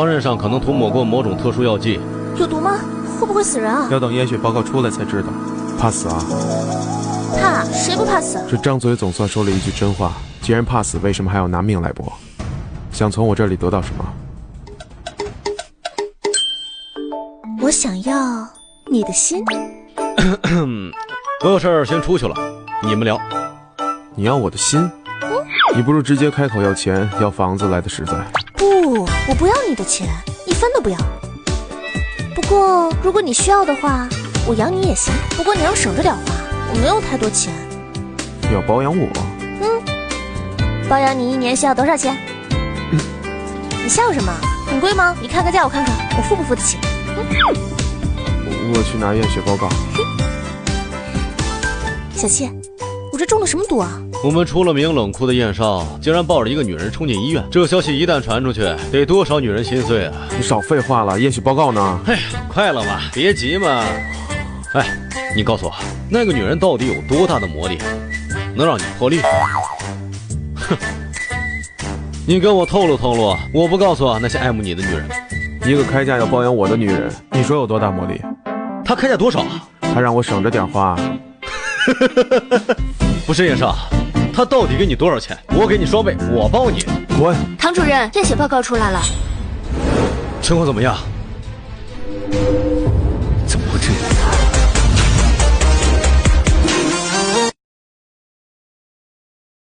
刀刃上可能涂抹过某种特殊药剂。有毒吗？会不会死人啊？要等验血报告出来才知道。怕死啊？怕？谁不怕死？这张嘴总算说了一句真话。既然怕死，为什么还要拿命来搏？想从我这里得到什么？我想要你的心。我有事儿先出去了，你们聊。你要我的心？你不如直接开口要钱，要房子来的实在。不，我不要你的钱，一分都不要。不过如果你需要的话，我养你也行。不过你要省着点花，我没有太多钱。你要包养我？包养你1年需要多少钱？你笑什么？很贵吗？你看个价我看看，我付不付得起？我去拿验血报告。小七，我这中了什么毒啊？我们出了名冷酷的燕少，竟然抱着一个女人冲进医院，这消息一旦传出去，得多少女人心碎啊！你少废话了，验血报告呢？哎呀，快了嘛，别急嘛。哎，你告诉我，那个女人到底有多大的魔力，能让你破例？哼，你跟我透露透露，我不告诉那些爱慕你的女人。一个开价要包养我的女人，你说有多大魔力？她开价多少？她让我省着点花。不是燕少，她到底给你多少钱？我给你双倍，我包你。滚！唐主任，验血报告出来了，情况怎么样？